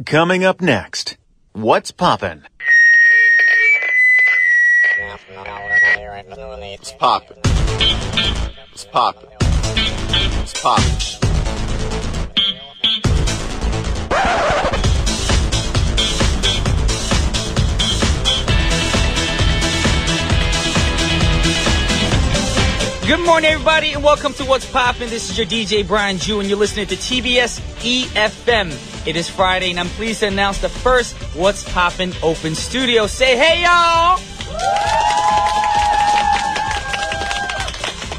Coming up next, What's Poppin'? It's poppin'. It's poppin'. It's poppin'. Good morning, everybody, and welcome to What's Poppin'. This is your DJ Brian Jew, and you're listening to TBS efm. It is Friday, and I'm pleased to announce the first What's Poppin' open studio. Say hey, y'all!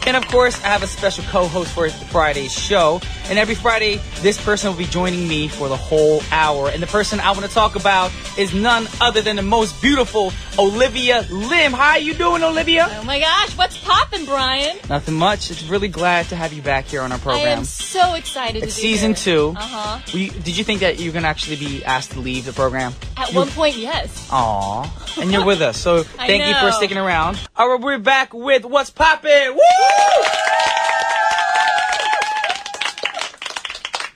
And of course, I have a special co-host for Friday's show. And every Friday, this person will be joining me for the whole hour. And the person I want to talk about is none other than the most beautiful Olivia Lim. How are you doing, Olivia? Oh my gosh, what's poppin', Brian? Nothing much. It's really glad to have you back here on our program. I am so excited it's to be season here. 2. Uh-huh. Did you think that you were going to actually be asked to leave the program? At one point, yes. Aw. And you're with us, so I thank you for know. sticking around. All right, we're back with What's Poppin'. Woo!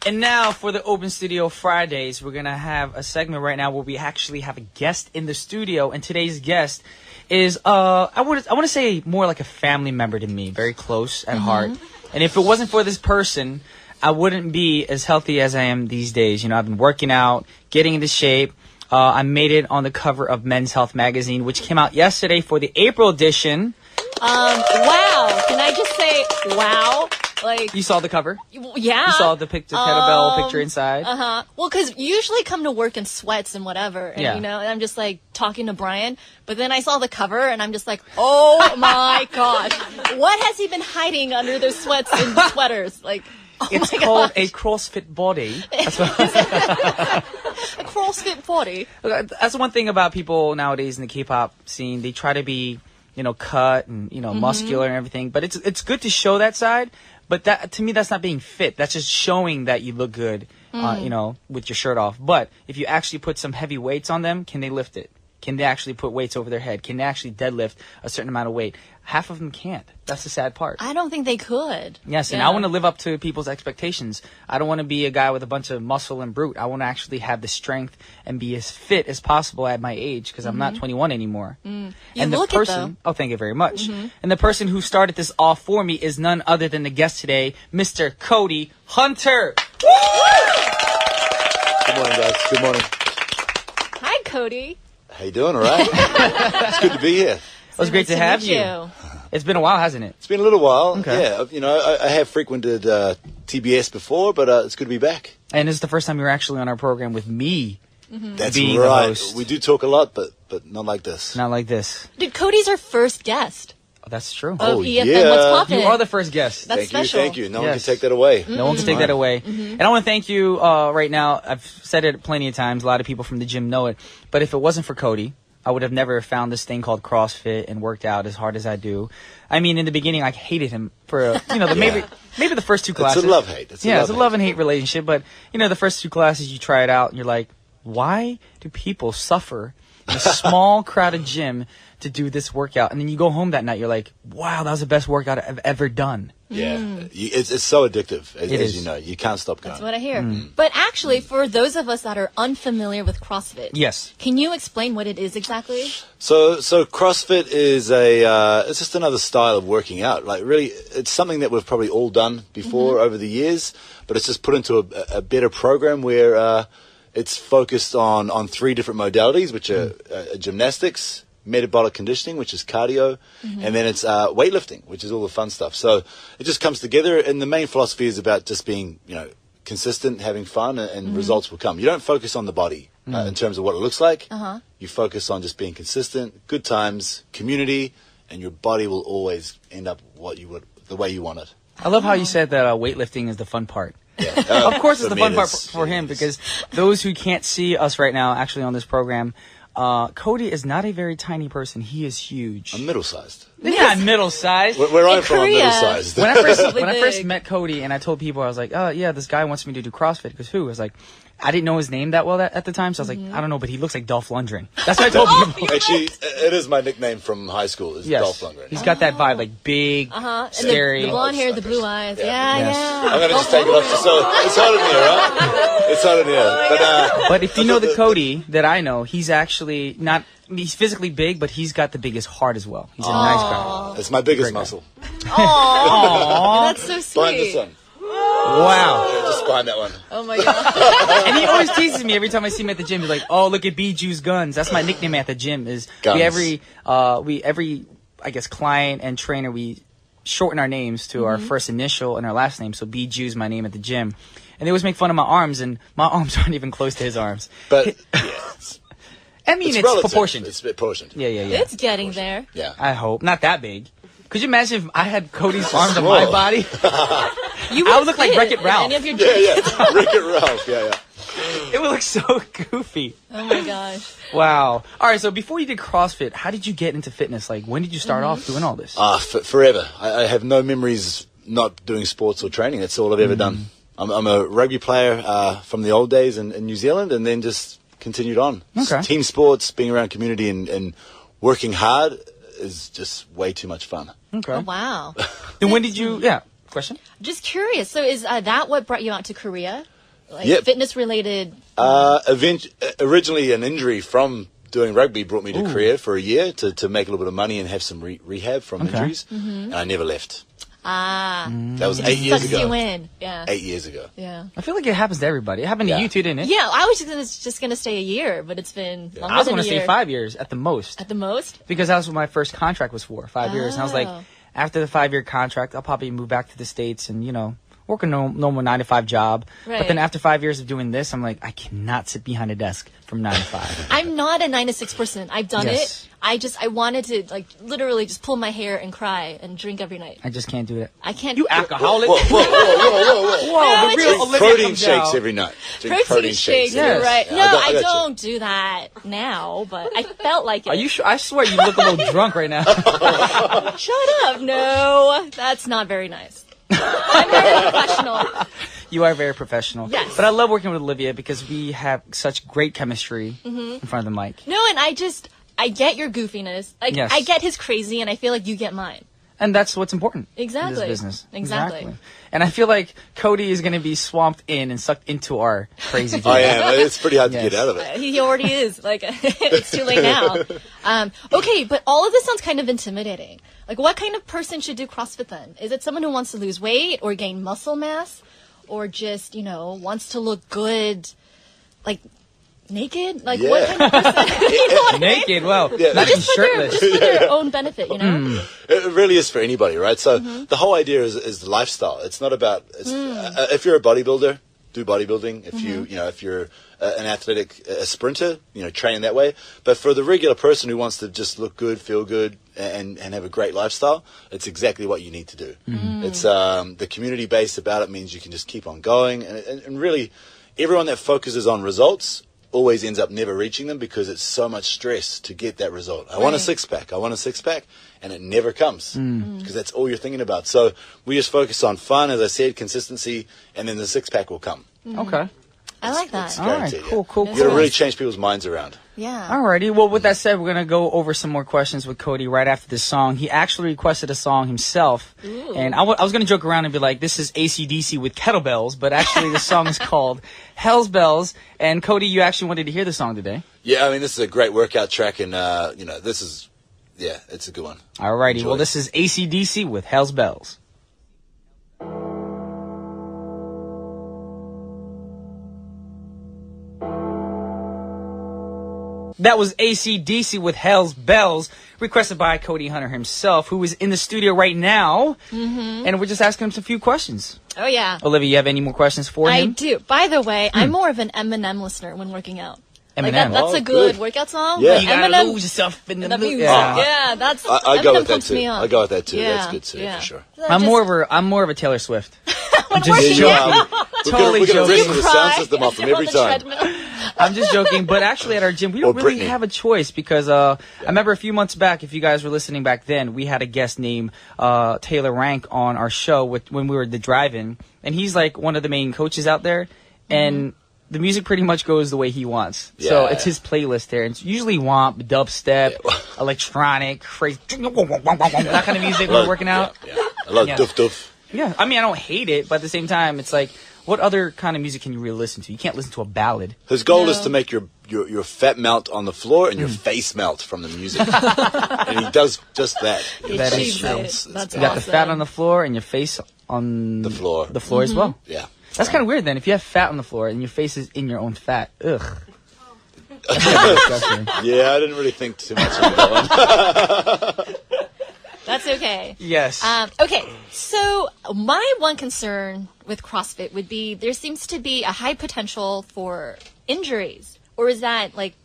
And now for the Open Studio Fridays, we're going to have a segment right now where we actually have a guest in the studio. And today's guest is, I want to say more like a family member to me, very close at heart. And if it wasn't for this person, I wouldn't be as healthy as I am these days. You know, I've been working out, getting into shape. I made it on the cover of Men's Health magazine, which came out yesterday for the April edition. Wow. Can I just say, wow? Like, You saw the cover? yeah. You saw the kettlebell picture inside? Uh-huh. Well, because you usually come to work in sweats and whatever. And, Yeah. you know, and I'm just like talking to Brian. But then I saw the cover and I'm just like, oh my gosh. What has he been hiding under those sweats and sweaters? Like, oh It's my called gosh. a CrossFit body. That's what A CrossFit body. That's one thing about people nowadays in the K-pop scene. They try to be, you know, cut and, you know, muscular and everything. But it's good to show that side. But that, to me, that's not being fit. That's just showing that you look good, you know, with your shirt off. But if you actually put some heavy weights on them, can they lift it? Can they actually put weights over their head? Can they actually deadlift a certain amount of weight? Half of them can't. That's the sad part. I don't think they could. Yes, and Yeah. I want to live up to people's expectations. I don't want to be a guy with a bunch of muscle and brute. I want to actually have the strength and be as fit as possible at my age because I'm not 21 anymore. You And the look it, person, oh, thank you very much. And the person who started this off for me is none other than the guest today, Mr. Cody Hunter. Good morning, guys. Good morning. Hi, Cody. How you doing? All right? It's good to be here. It was great to have meet you. It's been a while, hasn't it? It's been a little while. Okay. Yeah, you know, I have frequented TBS before, but it's good to be back. And this is the first time you're actually on our program with me. That's Being the right. host. We do talk a lot, but not like this. Not like this. Dude, Cody's our first guest Oh, that's true. of Oh, EFM yeah. What's Poppin'. You are the first guest. That's Thank special. you. No one Yes. can take that away. No one can take that away. And I want to thank you right now. I've said it plenty of times. A lot of people from the gym know it. But if it wasn't for Cody, I would have never found this thing called CrossFit and worked out as hard as I do. I mean, in the beginning, I hated him for, you know, maybe the first 2 classes. It's a love-hate. It's a love and hate relationship. But, you know, the first 2 classes, you try it out and you're like, why do people suffer in a small, crowded gym to do this workout? And then you go home that night, you're like, wow, that was the best workout I've ever done. Yeah, it's so addictive, as is. you know. You can't stop going. That's what I hear. But actually, for those of us that are unfamiliar with CrossFit, Yes. can you explain what it is exactly? So CrossFit is it's just another style of working out. Like really, it's something that we've probably all done before over the years, but it's just put into a better program where it's focused on 3 different modalities, which are gymnastics, metabolic conditioning, which is cardio, and then it's weightlifting, which is all the fun stuff. So it just comes together, and the main philosophy is about just being, you know, consistent, having fun, and results will come. You don't focus on the body in terms of what it looks like. You focus on just being consistent, good times, community, and your body will always end up the way you want it. I love how you said that weightlifting is the fun part. Yeah. Of course, it's For the me, fun it part is. for him It is. because those who can't see us right now, actually on this program, Cody is not a very tiny person. He is huge. I'm middle-sized. They're not middle-sized. Where I'm from, I'm Korea. middle-sized. When I big. first met Cody and I told people, I was like, oh yeah, this guy wants me to do CrossFit. Because who? I was like, I didn't know his name that well at the time, so I was like, I don't know, but he looks like Dolph Lundgren. That's what I told people. Actually, it is my nickname from high school. Is Dolph Lundgren. He's got that vibe, like big, And scary. the blonde hair, the blue eyes. Yeah. Yes. I'm gonna just take it off. So it's hot in here, right? It's hot in here. But if you know the Cody that I know, he's actually not. He's physically big, but he's got the biggest heart as well. He's a nice guy. It's my biggest muscle. That's so Behind this sweet. one. Wow. Yeah, just behind that one. Oh my god. And he always teases me every time I see him at the gym. He's like, "Oh, look at Biju's guns." That's my nickname at the gym. Is Guns. we every I guess client and trainer we shorten our names to our first initial and our last name. So Biju's my name at the gym, and they always make fun of my arms, and my arms aren't even close to his arms. But I mean, it's relative. proportioned. It's proportioned. Yeah. It's getting there. Yeah. I hope not that big. Could you imagine if I had Cody's arms on my body? You I would look like fit Wreck-It Ralph. Any of your Yeah. Wreck-It Ralph. Yeah. It would look so goofy. Oh my gosh. Wow. All right. So before you did CrossFit, how did you get into fitness? Like, when did you start off doing all this? Forever. I have no memories not doing sports or training. That's all I've ever done. I'm a rugby player from the old days in New Zealand, and then just continued on. Okay. Team sports, being around community, and working hard is just way too much fun. Okay. Oh, wow. Then when did you? Yeah. Question. Just curious. So is that what brought you out to Korea? Like Yep. fitness related? Originally, an injury from doing rugby brought me to Korea for a year to make a little bit of money and have some rehab from injuries, and I never left. That was 8 years Sucks ago. you in. Yeah. 8 years ago. Yeah. I feel like it happens to everybody. It happened to Yeah. you too, didn't it? Yeah, I was just gonna stay a year, but it's been longer I was than going a to year. say 5 years at the most, At the most? because that's what my first contract was for, 5 years. And I was like, Oh. after the 5-year contract, I'll probably move back to the States and work a normal 9 to 5 job. But Right. then after 5 years of doing this, I'm like, I cannot sit behind a desk from 9 to 5. I'm not a 9 to 6 person. I've done Yes. it. I wanted to literally just pull my hair and cry and drink every night. I just can't do it. I can't. You alcoholic? Whoa. Whoa, the it's real just- Olivia Protein comes shakes out. every night. Drink Protein shakes, Yes. you're right. Yeah, No, I got I you. don't do that now, but I felt like it. Are you sure? I swear you look a little drunk right now. Shut up. No, that's not very nice. I'm very professional. You are very professional. Yes. But I love working with Olivia because we have such great chemistry in front of the mic. No, and I get your goofiness. Like, Yes. I get his crazy, and I feel like you get mine. And that's what's important Exactly. in this business. Exactly. And I feel like Cody is going to be swamped in and sucked into our crazy I game. am. It's pretty hard to Yes. get out of it. He already is. Like, it's too late now. Okay, but all of this sounds kind of intimidating. Like, what kind of person should do CrossFit then? Is it someone who wants to lose weight or gain muscle mass? Or just, wants to look good, like, naked? Like, what Yeah. kind of person? You know what I mean? Naked, well, Yeah. not even Just for their, shirtless. just for their own benefit, It really is for anybody, right? So the whole idea is the lifestyle. It's not about if you're a bodybuilder, do bodybuilding. If if you're an athletic, a sprinter, train that way. But for the regular person who wants to just look good, feel good, and have a great lifestyle, it's exactly what you need to do. It's the community base about it means you can just keep on going, and really, everyone that focuses on results always ends up never reaching them because it's so much stress to get that result. I want a Right. six pack, and it never comes because that's all you're thinking about. So we just focus on fun, as I said, consistency, and then the 6-pack will come. Okay. I like It's that. All right, guaranteed, cool, yeah. cool, You cool. gotta really change people's minds around. Yeah. Alrighty. Well, with that said, we're going to go over some more questions with Cody right after this song. He actually requested a song himself. And I was going to joke around and be like, this is ACDC with kettlebells. But actually, the song is called Hell's Bells. And Cody, you actually wanted to hear the song today. Yeah, I mean, this is a great workout track, and, this is, it's a good one. Alrighty. Enjoy Well, it. this is ACDC with Hell's Bells. That was AC/DC with Hell's Bells, requested by Cody Hunter himself, who is in the studio right now. And we're just asking him a few questions. Oh, yeah. Olivia, you have any more questions for I him? do. By the way, I'm more of an Eminem listener when working out. Like Eminem. that's Oh, a good good. workout song. Yeah. Like You gotta Eminem, lose yourself in the the music. Yeah. Yeah, that's I Eminem go with that pumps too. me up. I go with that too. Yeah, That's good too, yeah. for sure. I'm more of a Taylor Swift. I'm just working joking. out. Totally We're gonna joking. listen to the sound system off them every time. I'm just joking. But actually, at our gym, we don't Or really Britney. have a choice because I remember a few months back, if you guys were listening back then, we had a guest named Taylor Rank on our show when we were at the drive-in, and he's like one of the main coaches out there, and the music pretty much goes the way he wants. So Yeah. it's his playlist there. It's usually womp, dubstep, electronic, phrase, that kind of music when we're working out. Yeah. A lot Yeah. of doof. Yeah, I mean, I don't hate it, but at the same time, it's like, what other kind of music can you really listen to? You can't listen to a ballad. His goal is No. to make your fat melt on the floor and your face melt from the music. And he does just that. Your That face is melts. true. It's That's You got the awesome. fat on the floor and your face on The floor. The floor as well. Yeah. That's kind of weird then. If you have fat on the floor and your face is in your own fat, ugh. That's kinda disgusting. Yeah, I didn't really think too much about that one. That's okay. Yes. Okay, so my one concern with CrossFit would be there seems to be a high potential for injuries, or is that like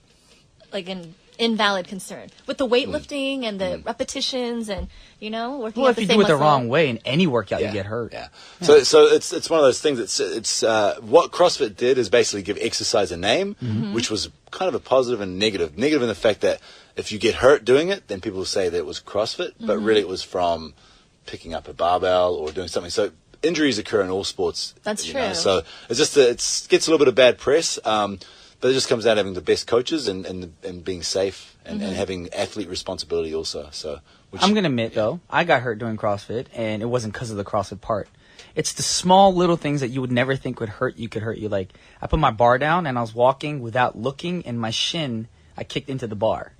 an invalid concern with the weightlifting and the repetitions and working well, out if the you same do it the muscle? wrong way in any workout, you get hurt. Yeah. So it's one of those things. It's what CrossFit did is basically give exercise a name, which was kind of a positive and negative. Negative in the fact that if you get hurt doing it, then people will say that it was CrossFit, but really it was from picking up a barbell or doing something. So injuries occur in all sports. That's you know. true. So it's just it gets a little bit of bad press. But it just comes down to having the best coaches and being safe and having athlete responsibility also. So I'm going to admit, though, I got hurt doing CrossFit, and it wasn't because of the CrossFit part. It's the small little things that you would never think would hurt you could hurt you. Like, I put my bar down, and I was walking without looking, and my shin, I kicked into the bar.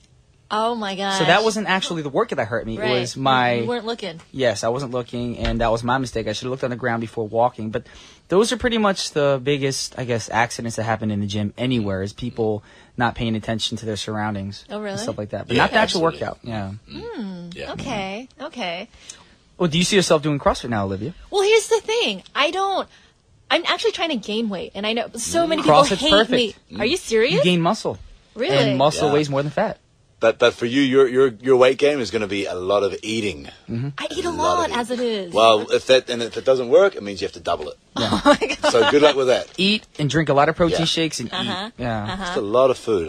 Oh my gosh. So that wasn't actually the workout that hurt me. right. It was my... You weren't looking. Yes, I wasn't looking, and that was my mistake. I should have looked on the ground before walking. But those are pretty much the biggest, I guess, accidents that happen in the gym anywhere, is people not paying attention to their surroundings. Oh, really? And stuff like that. But Yeah, not the actual absolutely. workout. Yeah. yeah. Okay. Well, do you see yourself doing CrossFit now, Olivia? Well, here's the thing. I'm actually trying to gain weight, and I know so many people CrossFit's hate perfect. me. Are you serious? You gain muscle. Really? And muscle Yeah. weighs more than fat. But for you, your weight gain is going to be a lot of eating. I eat a lot lot of it. as it is. Well, if it doesn't work, it means you have to double it. Oh my God. So good luck with that. Eat and drink a lot of protein Yeah. shakes and eat. Yeah. Just a lot of food,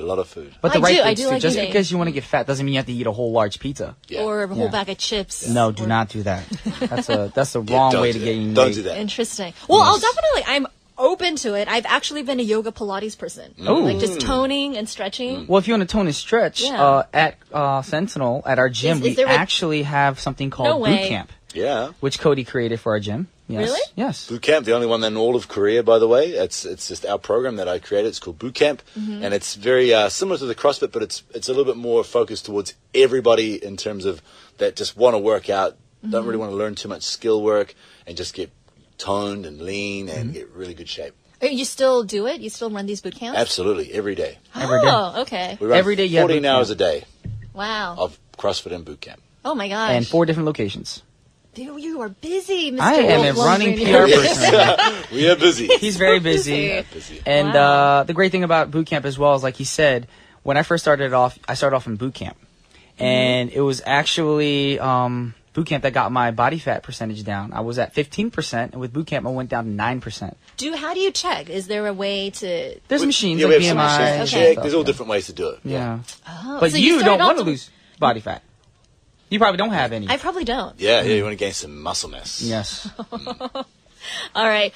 But the I right do- I things do too. like Just eating. because you want to get fat doesn't mean you have to eat a whole large pizza. Yeah. Or a whole Yeah. bag of chips. No, do Or- not do that. That's the wrong don't way do to that. gain Don't weight. do that. Interesting. Well, I'm open to it. I've actually been a yoga Pilates person. Oh. Like just toning and stretching. Well, if you want to tone and stretch, Yeah. at Sentinel, at our gym, Is we there a- actually have something No called way. Boot Camp, Yeah. which Cody created for our gym. Yes. Really? Yes. Boot Camp, the only one in all of Korea, by the way. It's just our program that I created. It's called Boot Camp, and it's very similar to the CrossFit, but it's a little bit more focused towards everybody in terms of that just want to work out, don't really want to learn too much skill work, and just get toned and lean and get really good shape. You still do it? You still run these boot camps? Absolutely, every day. Every day. Oh, okay. We run Every day you have 14 boot hours camp. a day Wow. of CrossFit and Boot Camp. Oh my gosh. And 4 different locations. You are busy, Mr. I am a Wolf running Lundgren. PR person. We are busy. He's very busy. busy. And Wow. the great thing about boot camp as well is, like he said, when I first started off, I started off in boot camp. And it was actually boot camp that got my body fat percentage down. I was at 15%, and with boot camp, I went down to 9%. How do you check? Is there a way to? There's machines Yeah, like we have some BMI. machines and to Okay. check. stuff, There's all yeah. different ways to do it. Yeah. Oh, But so you started don't off want to lose body fat. You probably don't have any. I probably don't. Yeah, you want to gain some muscle mass. Yes. All right.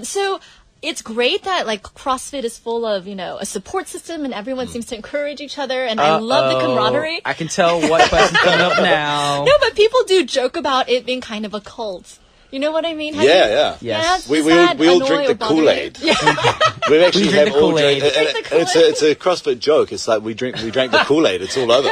So it's great that like CrossFit is full of a support system and everyone seems to encourage each other, and I love the camaraderie. I can tell what question's coming up now. No, but people do joke about it being kind of a cult. You know what I mean? Have Yeah, you- yeah. Yes. does We that all annoy drink or the bother you? Kool-Aid. Yeah. We actually We drink have the all Kool-Aid. drank. Drink the It's a CrossFit joke. It's like we drank the Kool-Aid. It's all over.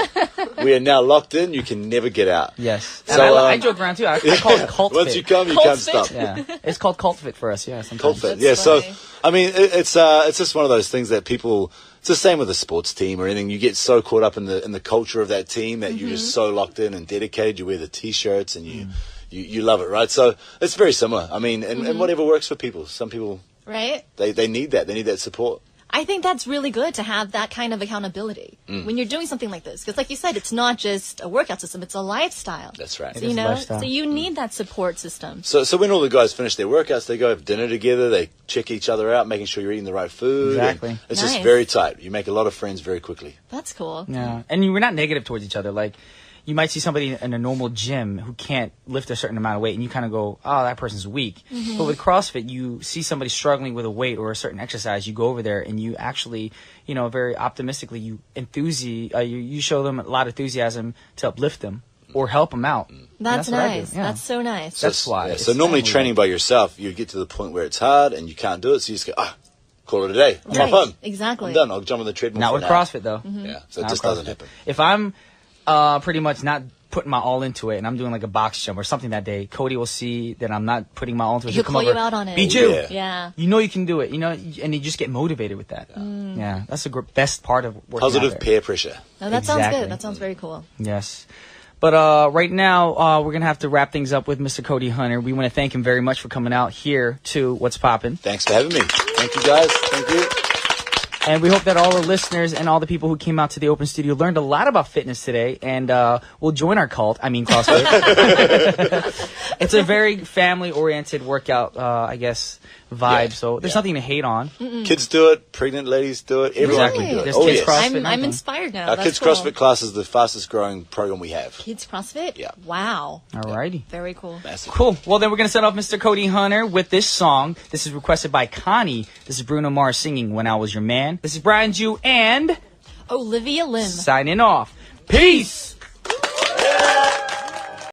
We are now locked in. You can never get out. Yes. So, And I joke around too. I call it cult Once fit. you come, you Cult can't fit. stop. Yeah. It's called cult fit for us. Yeah. Sometimes. Cold fit. That's Yeah. So funny. I mean, it's just one of those things that people. It's the same with a sports team or anything. You get so caught up in the culture of that team that you're just so locked in and dedicated. You wear the t-shirts and you love it, right? So it's very similar. I mean, and whatever works for people. Some people Right? they need that. They need that support. I think that's really good to have that kind of accountability when you're doing something like this. Because like you said, it's not just a workout system, it's a lifestyle. That's right. So, you know, lifestyle. so you need that support system. So when all the guys finish their workouts, they go have dinner together, they check each other out, making sure you're eating the right food. Exactly. And it's Nice. just very tight. You make a lot of friends very quickly. That's cool. Yeah, and we're not negative towards each other. Like, you might see somebody in a normal gym who can't lift a certain amount of weight, and you kind of go, oh, that person's weak. But with CrossFit, you see somebody struggling with a weight or a certain exercise, you go over there and you actually, you know, very optimistically, you show them a lot of enthusiasm to uplift them or help them out. And That's what I do. nice. Yeah. That's so nice. That's why. Yeah, it's so normally family. training by yourself, you get to the point where it's hard and you can't do it, so you just go, call it a day. I'm Right, off home. exactly. I'm done. I'll jump on the treadmill. Not for with an hour. CrossFit, though. Yeah, so it Not just with doesn't CrossFit. happen. If I'm pretty much not putting my all into it and I'm doing like a box jump or something that day, Cody will see that I'm not putting my all into it. He'll come call over, you out on it. Bijou, Yeah. Yeah. you know you can do it, you know, and you just get motivated with that. Yeah, that's the best part of working out Positive there. peer pressure. No, that sounds Exactly. good. That sounds very cool. Yes. But right now, we're going to have to wrap things up with Mr. Cody Hunter. We want to thank him very much for coming out here to What's Poppin'. Thanks for having me. Thank you, guys. Thank you. And we hope that all the listeners and all the people who came out to the open studio learned a lot about fitness today and will join our cult. I mean, CrossFit. It's a very family-oriented workout, I guess, vibe. Yeah, So there's yeah. nothing to hate on. Kids do it. Pregnant ladies do it. Everyone Exactly. can do it. There's Oh, kids yes. CrossFit. I'm inspired now. Our That's kids cool. CrossFit class is the fastest growing program we have. Kids CrossFit? Yeah. Wow. Alrighty. Very cool. Massive. Cool. Well, then we're going to set off Mr. Cody Hunter with this song. This is requested by Connie. This is Bruno Mars singing When I Was Your Man. This is Brian Jew and Olivia Lim. signing off. Peace!